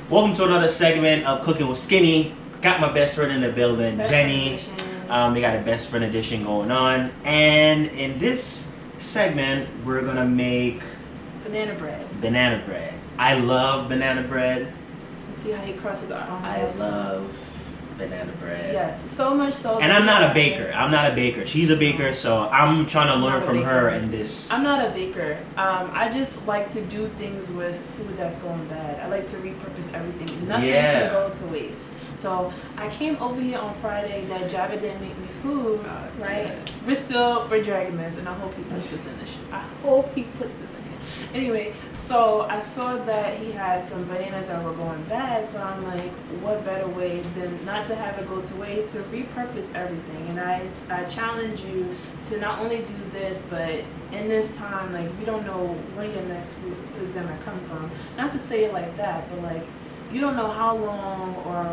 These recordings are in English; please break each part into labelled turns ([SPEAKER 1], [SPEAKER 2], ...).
[SPEAKER 1] Welcome to another segment of Cooking with Skinny. Got my best friend in the building, Jenny. We got a best friend edition going on. And in this segment, we're going to make
[SPEAKER 2] banana bread.
[SPEAKER 1] Banana bread. I love banana bread.
[SPEAKER 2] You see how he crosses our arms?
[SPEAKER 1] I love banana bread.
[SPEAKER 2] Yes, so much so.
[SPEAKER 1] And I'm not a baker. I'm not a baker. She's a baker, so I'm trying to learn from her in this.
[SPEAKER 2] I'm not a baker. I just like to do things with food that's going bad. I like to repurpose everything. Nothing can go to waste. So I came over here on Friday that Java didn't make me food, right?
[SPEAKER 1] Yeah.
[SPEAKER 2] We're dragging this, and I hope he puts this in this. I hope he puts this in here. Anyway, so I saw that he had some bananas that were going bad, so I'm like, what better way than not to have it go to waste, to repurpose everything. And I challenge you to not only do this, but in this time, like, you don't know when your next food is gonna come from. Not to say it like that, but like, you don't know how long or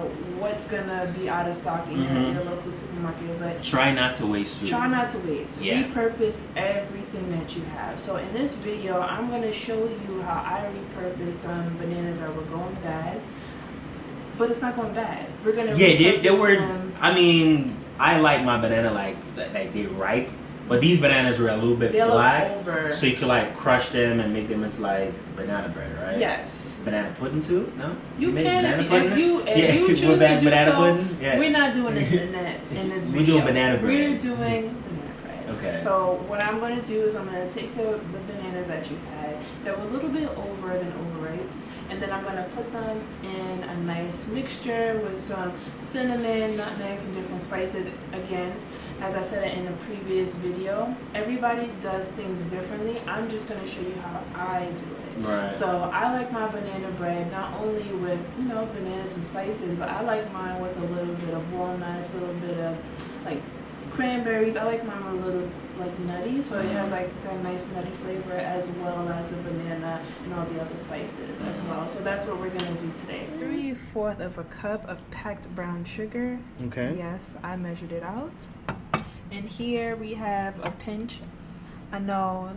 [SPEAKER 2] what's gonna be out of stock in your local supermarket, but
[SPEAKER 1] try not to waste food.
[SPEAKER 2] Try not to waste.
[SPEAKER 1] Yeah.
[SPEAKER 2] Repurpose everything that you have. So in this video, I'm gonna show you how I repurpose some bananas that were going bad, but it's not going bad. We're gonna
[SPEAKER 1] they were. I mean, I like my banana like they ripe. But these bananas were a little bit black, so you could like crush them and make them into like banana bread, right?
[SPEAKER 2] Yes.
[SPEAKER 1] Banana pudding too? No.
[SPEAKER 2] You can if you choose to do
[SPEAKER 1] banana
[SPEAKER 2] so.
[SPEAKER 1] Pudding? Yeah.
[SPEAKER 2] We're not doing this in this video.
[SPEAKER 1] We're doing banana bread.
[SPEAKER 2] We're doing banana bread.
[SPEAKER 1] Okay.
[SPEAKER 2] So what I'm going to do is I'm going to take the bananas that you had that were a little bit over than overripe, and then I'm going to put them in a nice mixture with some cinnamon, nutmeg, some different spices. Again, as I said in a previous video, everybody does things differently. I'm just going to show you how I do it.
[SPEAKER 1] Right.
[SPEAKER 2] So I like my banana bread not only with, bananas and spices, but I like mine with a little bit of walnuts, a little bit of like cranberries. I like mine with a little like nutty, so it has like that nice nutty flavor, as well as the banana and all the other spices as well. So that's what we're gonna do today. 3/4 of a cup of packed brown sugar.
[SPEAKER 1] Okay.
[SPEAKER 2] Yes, I measured it out. And here we have a pinch. I know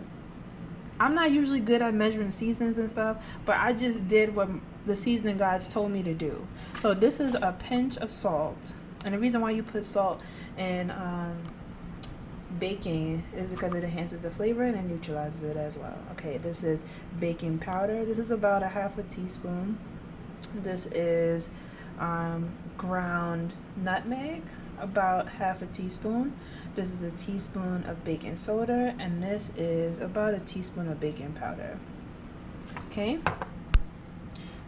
[SPEAKER 2] I'm not usually good at measuring seasons and stuff, but I just did what the seasoning gods told me to do. So this is a pinch of salt. And the reason why you put salt in baking is because it enhances the flavor and it neutralizes it as well. Okay, this is baking powder. This is about 1/2 teaspoon. This is ground nutmeg, about 1/2 teaspoon. This is a teaspoon of baking soda, and this is about a teaspoon of baking powder. Okay,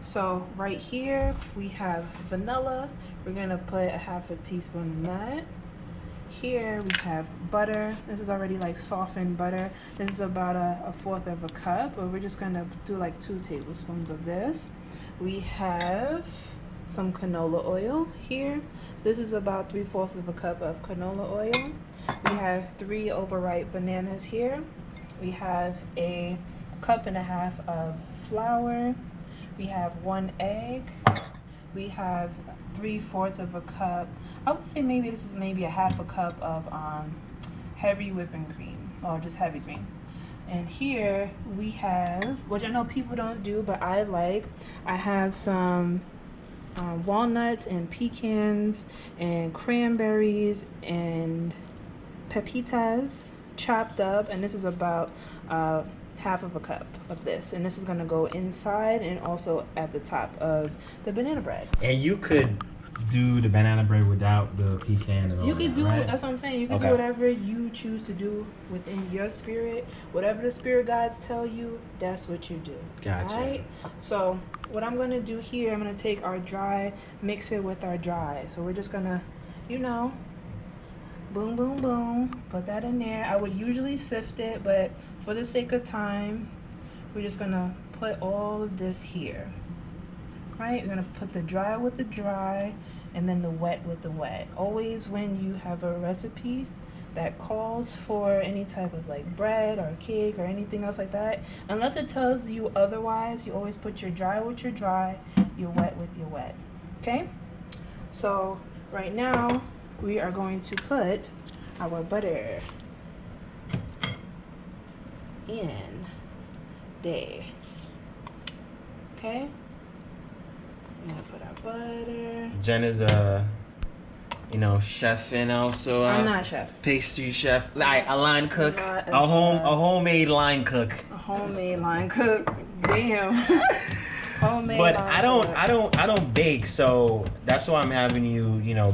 [SPEAKER 2] so right here we have vanilla. We're gonna put 1/2 teaspoon in that. Here we have butter. This is already like softened butter. This is about a 1/4 of a cup, but we're just gonna do like 2 tablespoons of this. We have some canola oil here. This is about 3/4 of a cup of canola oil. We have 3 overripe bananas here. We have a 1.5 cups of flour. We have 1 egg. We have 3/4 of a cup. I would say maybe this is maybe 1/2 cup of heavy whipping cream, or just heavy cream. And here we have, which I know people don't do, but I have some walnuts and pecans and cranberries and pepitas chopped up, and this is about 1/2 cup of this, and this is going to go inside and also at the top of the banana bread.
[SPEAKER 1] And you could do the banana bread without the pecan and all
[SPEAKER 2] you could
[SPEAKER 1] that,
[SPEAKER 2] do
[SPEAKER 1] right?
[SPEAKER 2] That's what I'm saying. You can do whatever you choose to do within your spirit. Whatever the spirit guides tell you, that's what you do.
[SPEAKER 1] Gotcha.
[SPEAKER 2] Right? So what I'm going to do here, I'm going to take our dry, mix it with our dry. So we're just going to, boom, boom, boom, put that in there. I would usually sift it, but for the sake of time, we're just going to put all of this here. Right? We're going to put the dry with the dry and then the wet with the wet. Always when you have a recipe that calls for any type of like bread or cake or anything else like that, unless it tells you otherwise, you always put your dry with your dry, your wet with your wet. Okay? So right now we are going to put our butter in there. Okay? I'm gonna put our butter.
[SPEAKER 1] Jen is a, chef and also
[SPEAKER 2] I'm not a chef.
[SPEAKER 1] Pastry chef, like a line cook,
[SPEAKER 2] Not a
[SPEAKER 1] a
[SPEAKER 2] chef.
[SPEAKER 1] homemade line cook.
[SPEAKER 2] A homemade line cook. Damn. Homemade.
[SPEAKER 1] But
[SPEAKER 2] line
[SPEAKER 1] I don't bake, so that's why I'm having you,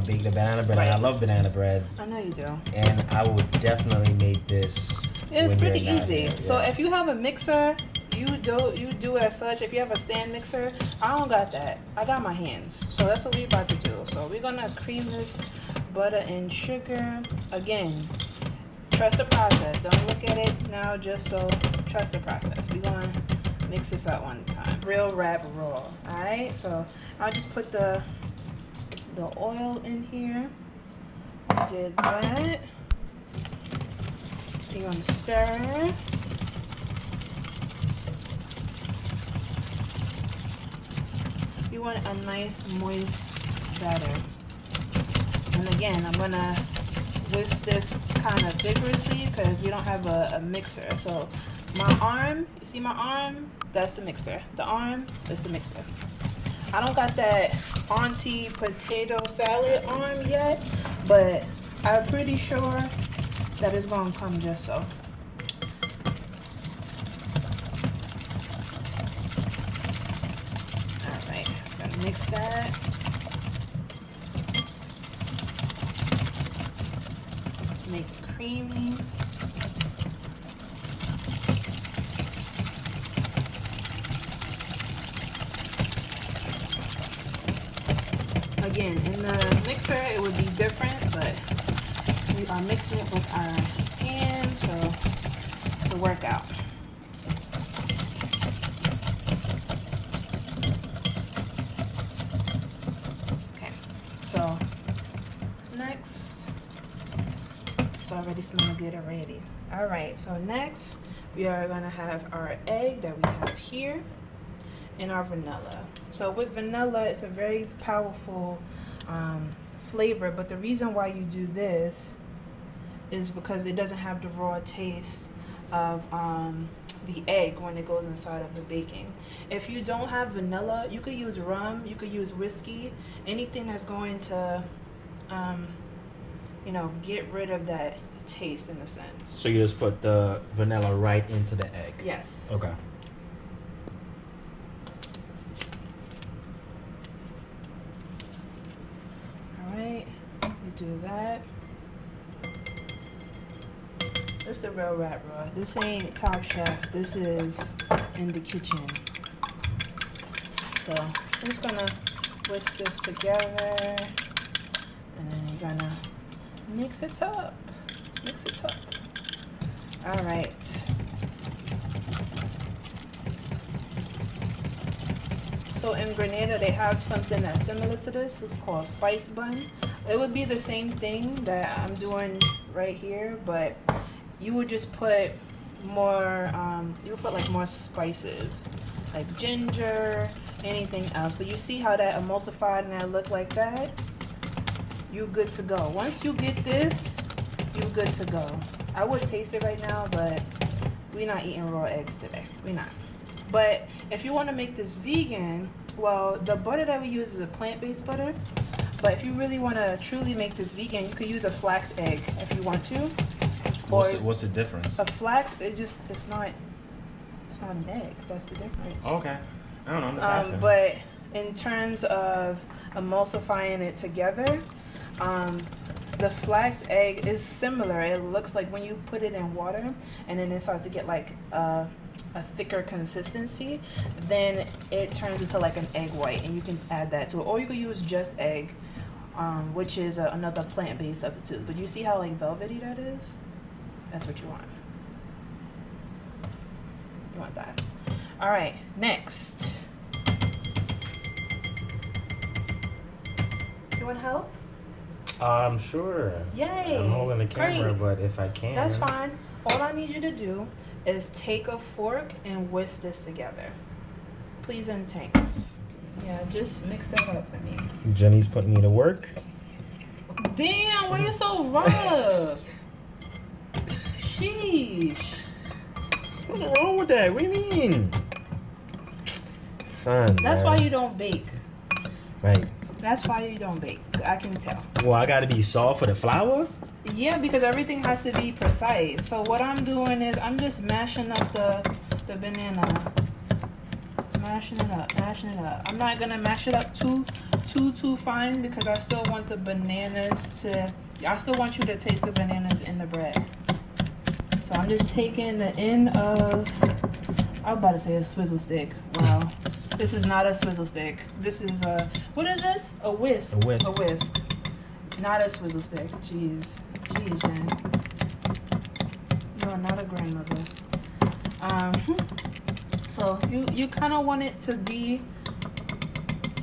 [SPEAKER 1] bake the banana bread.
[SPEAKER 2] Right.
[SPEAKER 1] And I love banana bread,
[SPEAKER 2] I know you do.
[SPEAKER 1] and I would definitely make this.
[SPEAKER 2] It's
[SPEAKER 1] when
[SPEAKER 2] pretty
[SPEAKER 1] you're not
[SPEAKER 2] easy.
[SPEAKER 1] here.
[SPEAKER 2] So
[SPEAKER 1] Yeah.
[SPEAKER 2] if you have a mixer, you do it as such. If you have a stand mixer, I don't got that. I got my hands. So that's what we're about to do. So we're gonna cream this butter and sugar. Again, trust the process. Don't look at it now just so. Trust the process. We're gonna mix this up one time. Real wrap raw. Alright, so I'll just put the oil in here. Did that. You're gonna stir. You want a nice moist batter. And again, I'm gonna whisk this kind of vigorously because we don't have a mixer. So my arm, you see my arm? That's the mixer. The arm, that's the mixer. I don't got that auntie potato salad arm yet, but I'm pretty sure that it's gonna come just so. Alright, gonna mix that. Make it creamy. Again, in the mixer it would be different, but we are mixing it with our hands, so it's a workout. Okay, so next, it's already smelling good already. All right, so next we are gonna have our egg that we have here and our vanilla. So with vanilla, it's a very powerful flavor, but the reason why you do this is because it doesn't have the raw taste of the egg when it goes inside of the baking. If you don't have vanilla, you could use rum, you could use whiskey, anything that's going to get rid of that taste in a sense.
[SPEAKER 1] So you just put the vanilla right into the egg?
[SPEAKER 2] Yes.
[SPEAKER 1] Okay.
[SPEAKER 2] Alright, you do that. This the real rat raw. This ain't Top Chef. This is in the kitchen. So I'm just gonna whisk this together, and then you're gonna mix it up. Mix it up. All right. So in Grenada, they have something that's similar to this. It's called spice bun. It would be the same thing that I'm doing right here, but you would just put more, you would put like more spices, like ginger, anything else. But you see how that emulsified and that look like that? You good to go. Once you get this, you good to go. I would taste it right now, but we're not eating raw eggs today. We're not. But if you want to make this vegan, well, the butter that we use is a plant-based butter. But if you really want to truly make this vegan, you could use a flax egg if you want to.
[SPEAKER 1] What's the difference?
[SPEAKER 2] A flax, it's not an egg. That's the difference.
[SPEAKER 1] Okay. I don't know. I'm just asking.
[SPEAKER 2] But in terms of emulsifying it together, the flax egg is similar. It looks like when you put it in water and then it starts to get like a thicker consistency, then it turns into like an egg white, and you can add that to it. Or you could use just egg, which is another plant-based substitute. But you see how like velvety that is? That's what you want. You want that. All right, next. You want help?
[SPEAKER 1] Sure.
[SPEAKER 2] Yay!
[SPEAKER 1] I'm holding the camera,
[SPEAKER 2] Great.
[SPEAKER 1] but if I can.
[SPEAKER 2] That's fine. All I need you to do is take a fork and whisk this together. Please and thanks. Yeah, just mix that up for me.
[SPEAKER 1] Jenny's putting me to work.
[SPEAKER 2] Damn, why you so rough? Sheesh.
[SPEAKER 1] There's nothing wrong with that. What do you mean? Son,
[SPEAKER 2] That's
[SPEAKER 1] man.
[SPEAKER 2] why you don't bake.
[SPEAKER 1] Right.
[SPEAKER 2] That's why you don't bake. I can tell.
[SPEAKER 1] Well, I gotta be soft for the flour?
[SPEAKER 2] Yeah, because everything has to be precise. So what I'm doing is I'm just mashing up the banana. Mashing it up, mashing it up. I'm not gonna mash it up too fine because I still want the bananas to, I still want you to taste the bananas in the bread. So I'm just taking the end of, I was about to say a swizzle stick. Wow. This is not a swizzle stick. This is a, what is this? A whisk.
[SPEAKER 1] A whisk.
[SPEAKER 2] A whisk. Not a swizzle stick. Jeez. Jeez, Jen. You are not a grandmother. So you kind of want it to be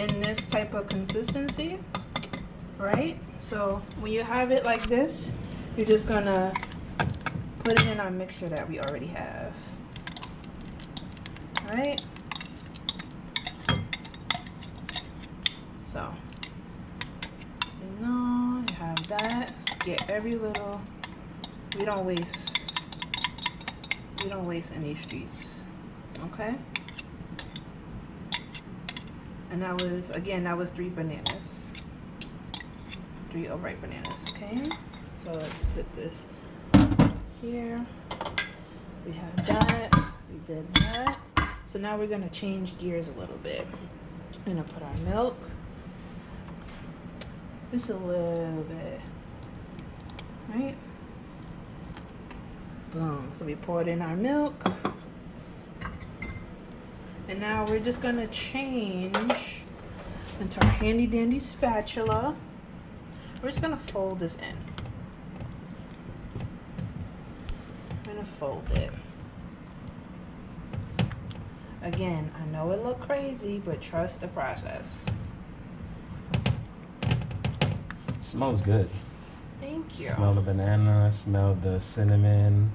[SPEAKER 2] in this type of consistency, right? So when you have it like this, you're just gonna put it in our mixture that we already have. All right? So, you know, you have that. Get every little, we don't waste any streets. Okay? And that was, again, that was 3 bananas. 3 overripe bananas, okay? So let's put this here. We have that. We did that. So now we're gonna change gears a little bit. We're gonna put our milk. Just a little bit. Right? Boom. So we poured in our milk. And now we're just gonna change into our handy dandy spatula. We're just gonna fold this in. I'm gonna fold it. Again, I know it look crazy, but trust the process.
[SPEAKER 1] Smells good.
[SPEAKER 2] Thank you.
[SPEAKER 1] Smell the banana, smell the cinnamon.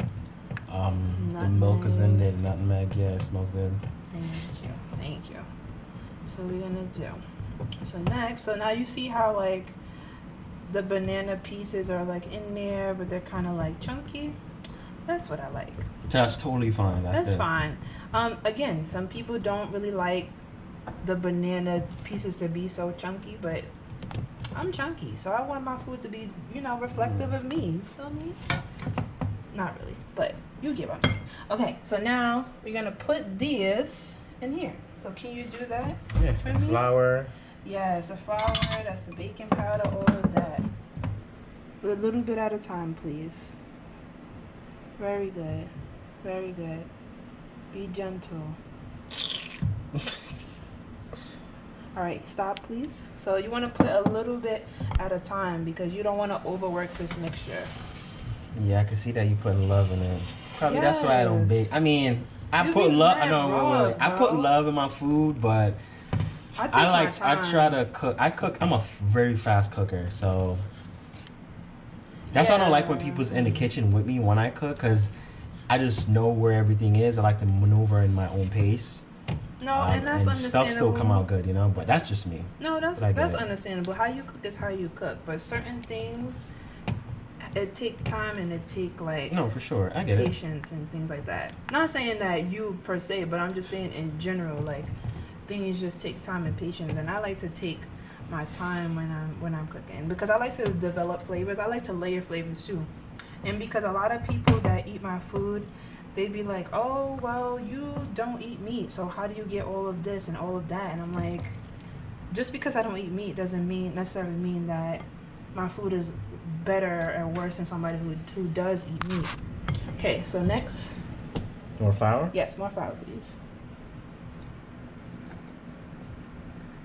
[SPEAKER 1] The milk is in there, nutmeg. Yeah, it smells good.
[SPEAKER 2] Thank you. Thank you. So we're gonna do. So next, so now you see how like the banana pieces are like in there, but they're kind of like chunky. That's what I like.
[SPEAKER 1] That's totally fine. That's good.
[SPEAKER 2] Fine. Again, some people don't really like the banana pieces to be so chunky, but I'm chunky, so I want my food to be, you know, reflective of me. You feel me? Not really, but you get what I mean. Okay, so now we're gonna put this in here. So can you do that?
[SPEAKER 1] Yeah,
[SPEAKER 2] for me?
[SPEAKER 1] flour.
[SPEAKER 2] Yes, the flour, that's the baking powder, all of that. A little bit at a time, please. Very good. Very good. Be gentle. All right, stop, please. So you want to put a little bit at a time because you don't want to overwork this mixture.
[SPEAKER 1] Yeah, I can see that you putting love in it. Probably that's why I don't bake. I mean, I
[SPEAKER 2] You
[SPEAKER 1] put
[SPEAKER 2] be
[SPEAKER 1] love.
[SPEAKER 2] mad
[SPEAKER 1] No,
[SPEAKER 2] raw,
[SPEAKER 1] wait. I put
[SPEAKER 2] bro.
[SPEAKER 1] love in my food, but
[SPEAKER 2] I
[SPEAKER 1] try to cook. I cook. I'm a very fast cooker, so that's why I don't like when people's in the kitchen with me when I cook, because I just know where everything is. I like to maneuver in my own pace.
[SPEAKER 2] No, and that's understandable.
[SPEAKER 1] Stuff still come out good, you know. But that's just me.
[SPEAKER 2] No, that's understandable. How you cook is how you cook. But certain things, it take time and it take like
[SPEAKER 1] No, for sure, I get it.
[SPEAKER 2] patience and things like that. Not saying that you per se, but I'm just saying in general, like things just take time and patience. And I like to take my time when I'm cooking because I like to develop flavors. I like to layer flavors too. And because a lot of people that eat my food, they'd be like, oh, well, you don't eat meat, so how do you get all of this and all of that? And I'm like, just because I don't eat meat doesn't necessarily mean that my food is better or worse than somebody who does eat meat. Okay, so next.
[SPEAKER 1] More flour?
[SPEAKER 2] Yes, more flour, please.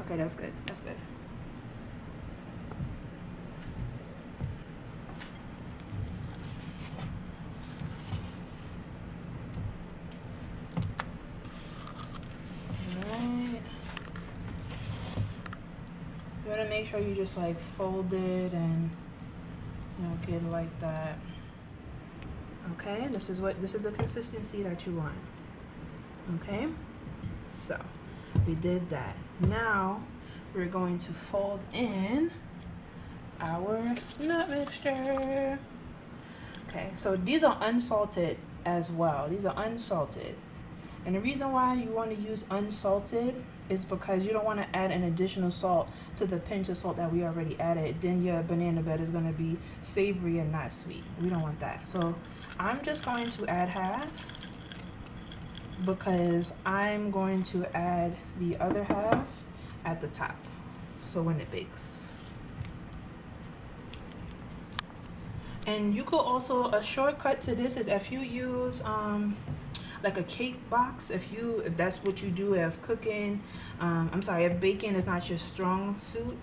[SPEAKER 2] Okay, that's good. That's good. You want to make sure you just like fold it and get it like that. Okay, this is the consistency that you want. Okay, so we did that. Now we're going to fold in our nut mixture. Okay, so these are unsalted as well. These are unsalted. And the reason why you want to use unsalted is because you don't want to add an additional salt to the pinch of salt that we already added. Then your banana bread is going to be savory and not sweet. We don't want that. So I'm just going to add half, because I'm going to add the other half at the top, so when it bakes. And you could also, a shortcut to this is if you use like a cake box, if that's what you do, if cooking, if baking is not your strong suit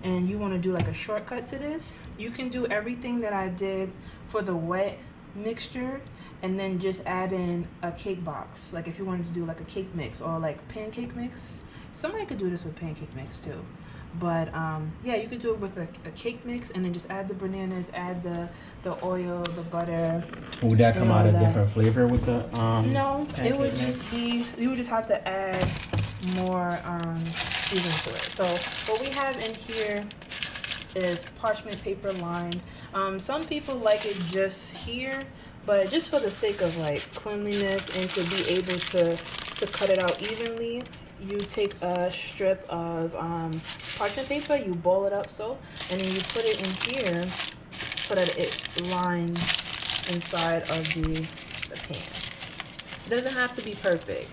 [SPEAKER 2] and you want to do like a shortcut to this, you can do everything that I did for the wet mixture and then just add in a cake box. Like if you wanted to do like a cake mix or like pancake mix, somebody could do this with pancake mix too. But yeah, you could do it with a cake mix and then just add the bananas, add the oil, the butter.
[SPEAKER 1] Would that come out a different flavor with the
[SPEAKER 2] no, it would
[SPEAKER 1] mix?
[SPEAKER 2] just be, you would just have to add more seasoning to it. So what we have in here is parchment paper lined. Some people like it just here, but just for the sake of like cleanliness and to be able to cut it out evenly, you take a strip of parchment paper, you ball it up so, and then you put it in here so that it lines inside of the pan. It doesn't have to be perfect.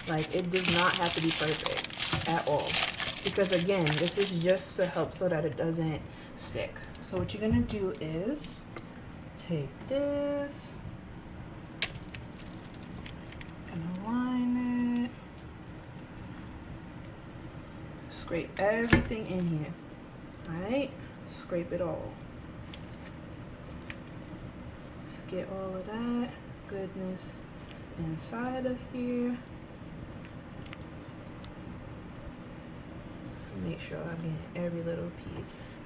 [SPEAKER 2] Like, it does not have to be perfect at all. Because again, this is just to help so that it doesn't stick. So what you're gonna do is take this and line it. Scrape everything in here. Alright? Scrape it all. Let's get all of that goodness inside of here. Make sure I get every little piece.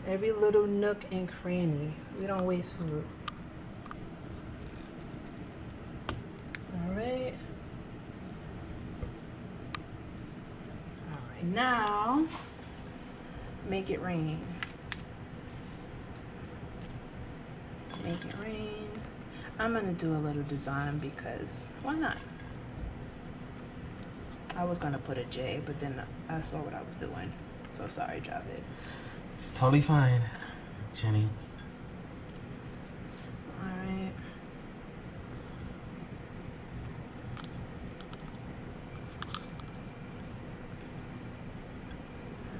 [SPEAKER 2] Every little nook and cranny. We don't waste food. Alright. Alright, now make it rain. Make it rain. I'm gonna do a little design because why not? I was gonna put a J, but then I saw what I was doing. So sorry, Javed.
[SPEAKER 1] It's totally fine, Jenny.
[SPEAKER 2] Alright.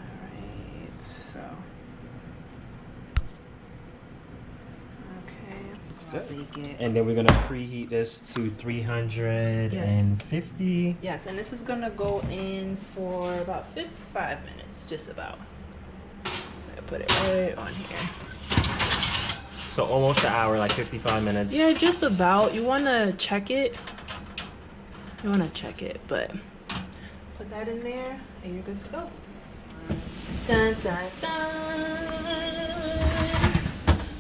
[SPEAKER 2] Alright, so. Okay.
[SPEAKER 1] It's
[SPEAKER 2] I'll
[SPEAKER 1] good.
[SPEAKER 2] bake it.
[SPEAKER 1] And then we're gonna preheat this to 350.
[SPEAKER 2] Yes, and this is gonna go in for about 55 minutes, just about. I put it right on here.
[SPEAKER 1] So almost an hour, like 55 minutes.
[SPEAKER 2] Yeah, just about. You wanna check it. You wanna check it, but put that in there and you're good to go. Dun dun dun.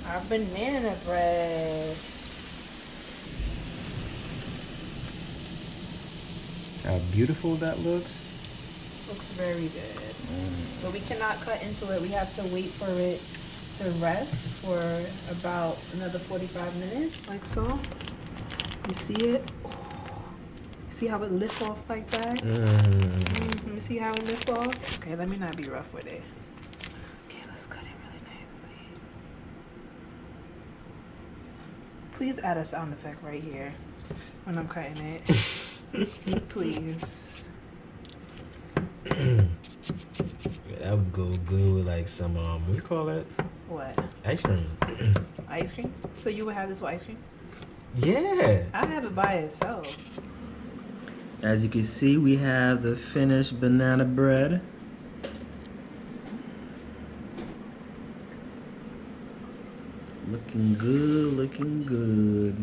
[SPEAKER 2] Our banana bread.
[SPEAKER 1] How beautiful that looks.
[SPEAKER 2] Looks very good. But we cannot cut into it. We have to wait for it to rest for about another 45 minutes. Like so. You see it? See how it lifts off like that? You see how it lifts off? Okay, let me not be rough with it. Okay, let's cut it really nicely. Please add a sound effect right here when I'm cutting it. Please.
[SPEAKER 1] That would go good with like some what do you call it?
[SPEAKER 2] What?
[SPEAKER 1] Ice cream.
[SPEAKER 2] Ice cream? So you would have this with ice cream?
[SPEAKER 1] Yeah.
[SPEAKER 2] I have it by itself.
[SPEAKER 1] As you can see, we have the finished banana bread. Looking good, looking good.